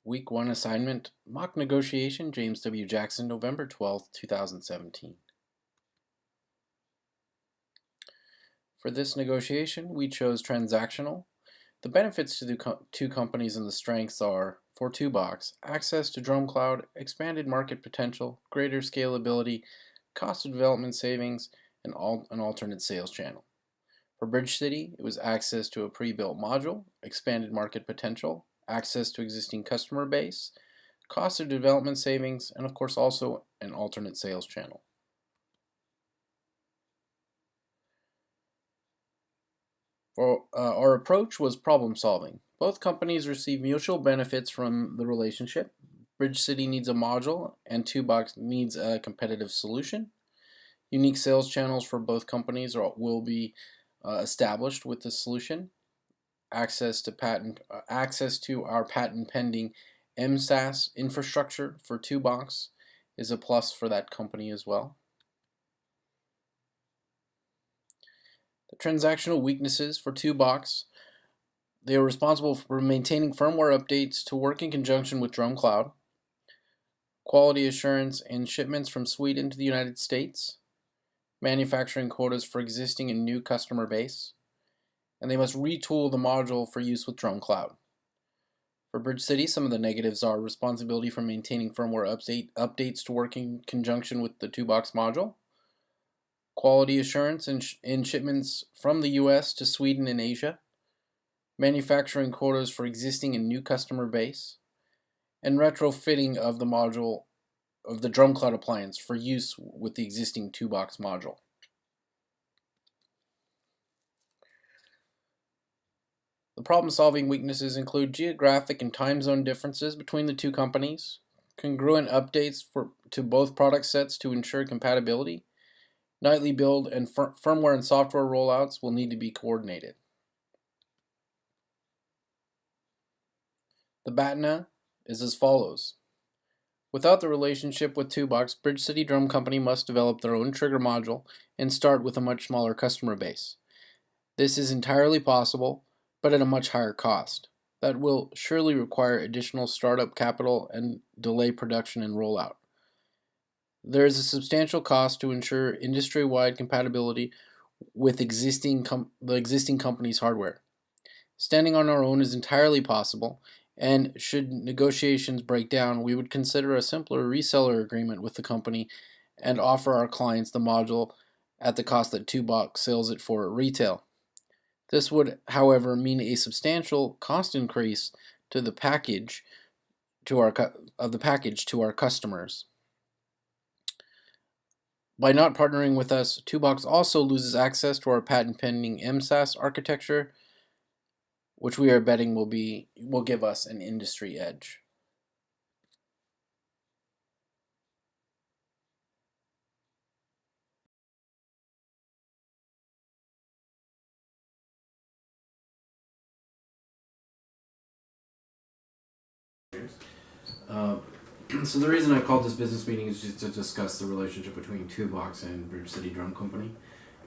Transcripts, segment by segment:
Week 1 assignment, mock negotiation, James W. Jackson, November 12th, 2017. For this negotiation, we chose transactional. The benefits to the two companies and the strengths are, for 2Box, access to Drum Cloud, expanded market potential, greater scalability, cost of development savings, and an alternate sales channel. For Bridge City, it was access to a pre-built module, expanded market potential, access to existing customer base, cost of development savings, and of course also an alternate sales channel. Our approach was problem solving. Both companies receive mutual benefits from the relationship. Bridge City needs a module and 2Box needs a competitive solution. Unique sales channels for both companies will be established with the solution. Access to our patent pending MSaaS infrastructure for 2Box is a plus for that company as well. The transactional weaknesses for 2Box, they are responsible for maintaining firmware updates to work in conjunction with Drum Cloud, quality assurance and shipments from Sweden to the United States, manufacturing quotas for existing and new customer base, and they must retool the module for use with Drum Cloud. For Bridge City, some of the negatives are responsibility for maintaining firmware updates to work in conjunction with the 2Box module, quality assurance in shipments from the US to Sweden and Asia, manufacturing quotas for existing and new customer base, and retrofitting of the module of the Drum Cloud appliance for use with the existing 2Box module. The problem-solving weaknesses include geographic and time zone differences between the two companies, congruent updates to both product sets to ensure compatibility, nightly build and firmware and software rollouts will need to be coordinated. The BATNA is as follows. Without the relationship with 2Box, Bridge City Drum Company must develop their own trigger module and start with a much smaller customer base. This is entirely possible, but at a much higher cost. That will surely require additional startup capital and delay production and rollout. There is a substantial cost to ensure industry-wide compatibility with the existing company's hardware. Standing on our own is entirely possible, and should negotiations break down, we would consider a simpler reseller agreement with the company and offer our clients the module at the cost that 2Box sells it for at retail. This would, however, mean a substantial cost increase to the package to our customers. By not partnering with us, 2Box also loses access to our patent-pending MSaaS architecture, which we are betting will give us an industry edge. So the reason I called this business meeting is just to discuss the relationship between 2Box and Bridge City Drum Company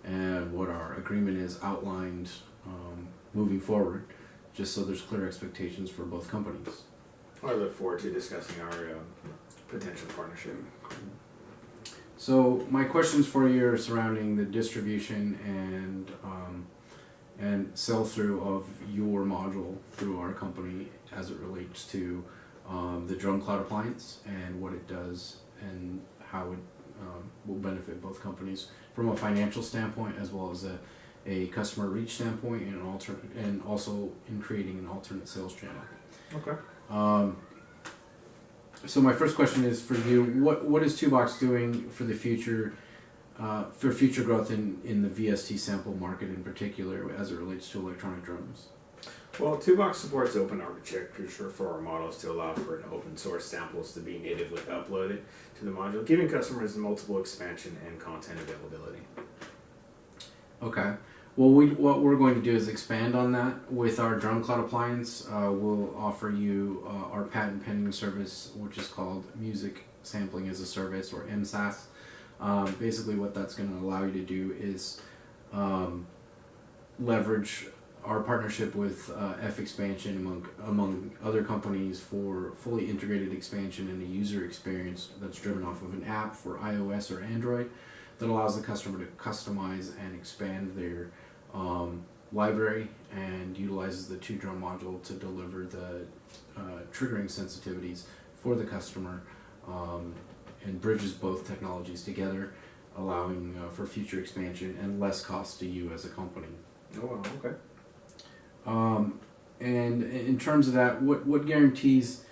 and what our agreement is outlined moving forward, just so there's clear expectations for both companies. I look forward to discussing our potential partnership. So my questions for you are surrounding the distribution and sell-through of your module through our company as it relates to the Drum Cloud appliance and what it does and how it will benefit both companies from a financial standpoint as well as a customer reach standpoint and also in creating an alternate sales channel. Okay. So my first question is for you: what is 2Box doing for the future, for future growth in the VST sample market in particular as it relates to electronic drums? Well, 2Box supports open architecture for our models to allow for an open source samples to be natively uploaded to the module, giving customers multiple expansion and content availability. Okay. Well, what we're going to do is expand on that with our Drum Cloud appliance. We'll offer you our patent pending service, which is called Music Sampling as a Service, or MSaaS. Basically, what that's going to allow you to do is leverage our partnership with F Expansion among other companies for fully integrated expansion and a user experience that's driven off of an app for iOS or Android that allows the customer to customize and expand their library and utilizes the 2-drum module to deliver the triggering sensitivities for the customer and bridges both technologies together, allowing for future expansion and less cost to you as a company. Oh, wow, okay. And in terms of that, what guarantees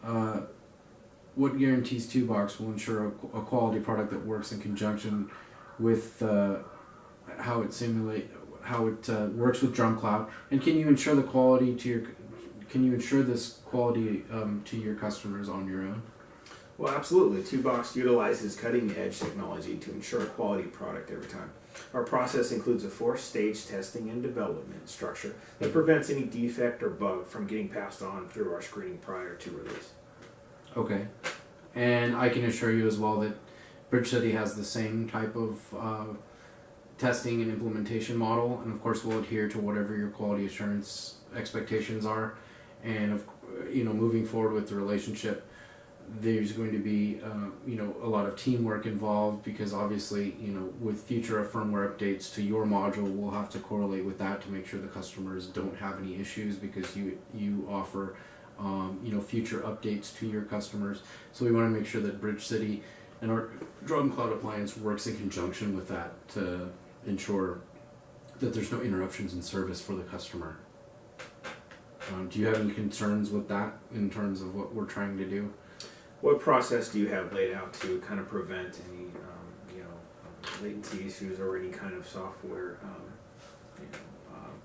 2Box will ensure a quality product that works in conjunction with how it works with DrumCloud, and can you ensure the quality can you ensure this quality to your customers on your own? Well, absolutely. 2Box utilizes cutting-edge technology to ensure a quality product every time. Our process includes a 4-stage testing and development structure that prevents any defect or bug from getting passed on through our screening prior to release. Okay. And I can assure you as well that Bridge City has the same type of testing and implementation model, and of course we'll adhere to whatever your quality assurance expectations are. And moving forward with the relationship, there's going to be a lot of teamwork involved, because obviously with future firmware updates to your module, we'll have to correlate with that to make sure the customers don't have any issues, because you offer future updates to your customers. So we want to make sure that Bridge City and our DrumCloud appliance works in conjunction with that to ensure that there's no interruptions in service for the customer. Do you have any concerns with that in terms of what we're trying to do? What process do you have laid out to kind of prevent any latency issues or any kind of software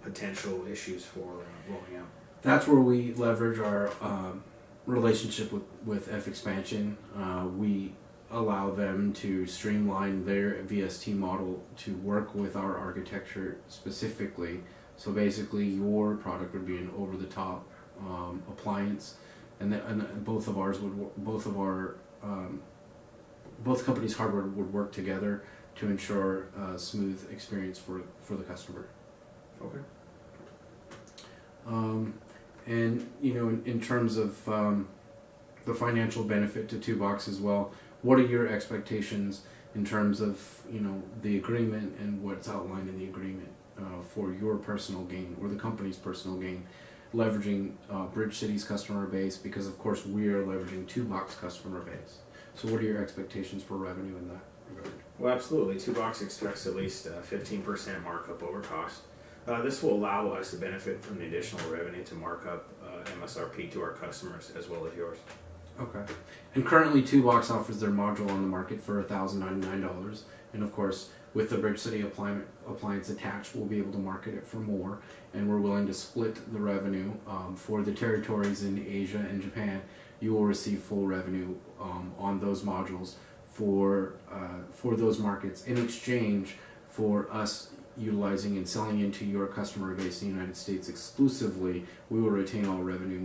potential issues for rolling out? That's where we leverage our relationship with F Expansion. We allow them to streamline their VST model to work with our architecture specifically. So basically, your product would be an over-the-top appliance, and both companies' hardware would work together to ensure a smooth experience for the customer. Okay. And in terms of the financial benefit to 2Box as well, what are your expectations in terms of the agreement and what's outlined in the agreement for your personal gain or the company's personal gain, leveraging Bridge City's customer base, because of course we are leveraging 2Box customer base. So what are your expectations for revenue in that regard? Well, absolutely. 2Box expects at least 15% markup over cost. This will allow us to benefit from the additional revenue to mark up MSRP to our customers as well as yours. Okay. And currently 2Box offers their module on the market for $1,099, and of course with the Bridge City appliance attached, we'll be able to market it for more, and we're willing to split the revenue for the territories in Asia and Japan. You will receive full revenue on those modules for those markets in exchange for us utilizing and selling into your customer base in the United States exclusively. We will retain all revenue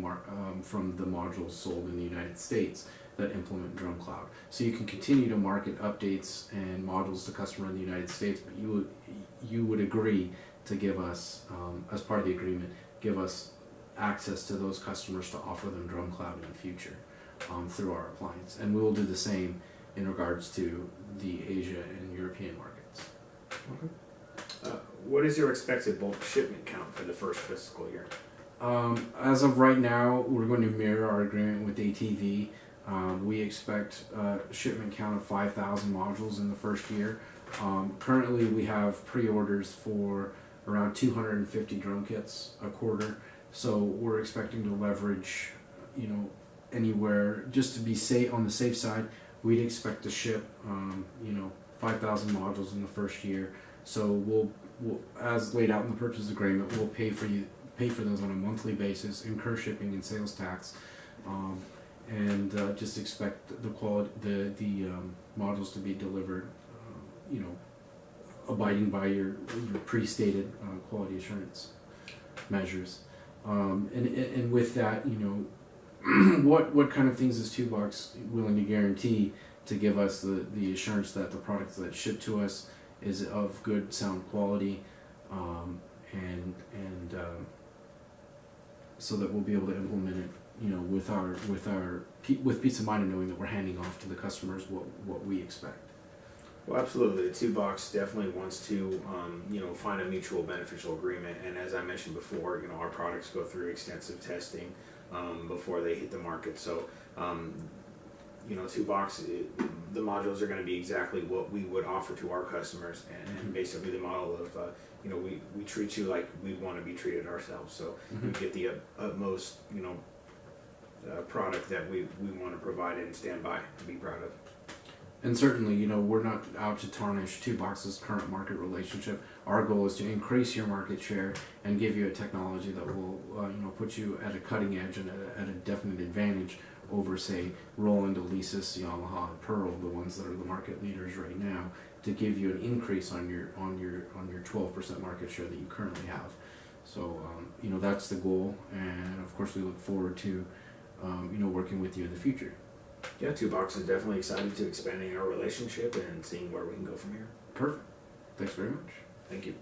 from the modules sold in the United States that implement DrumCloud. So you can continue to market updates and modules to customer in the United States, but you would agree to give us, as part of the agreement, give us access to those customers to offer them DrumCloud in the future through our appliance. And we will do the same in regards to the Asia and European markets. Okay. What is your expected bulk shipment count for the first fiscal year? As of right now, we're going to mirror our agreement with ATV. We expect a shipment count of 5,000 modules in the first year. Currently, we have pre-orders for around 250 drum kits a quarter. So we're expecting to leverage, anywhere, just to be safe on the safe side. We'd expect to ship, 5,000 modules in the first year. So we'll, as laid out in the purchase agreement, we'll pay for those on a monthly basis, incur shipping and sales tax, and just expect the quality, the modules to be delivered, abiding by your pre-stated quality assurance measures. And with that, what kind of things is 2Box willing to guarantee to give us the assurance that the products that ship to us is of good sound quality, and so that we'll be able to implement it, with peace of mind and knowing that we're handing off to the customers what we expect. Well, absolutely. The two box definitely wants to, find a mutual beneficial agreement. And as I mentioned before, our products go through extensive testing before they hit the market. So, two box, the modules are going to be exactly what we would offer to our customers, and basically the model of, we treat you like we'd want to be treated ourselves. So we get the utmost, product that we want to provide and stand by to be proud of. And certainly, we're not out to tarnish Two Box's current market relationship. Our goal is to increase your market share and give you a technology that will, put you at a cutting edge and at a definite advantage over, say, Roland, Alesis, Yamaha, and Pearl, the ones that are the market leaders right now, to give you an increase on your 12% market share that you currently have. So, that's the goal, and of course, we look forward to, working with you in the future. Yeah, Two Box is definitely excited to expanding our relationship and seeing where we can go from here. Perfect. Thanks very much. Thank you.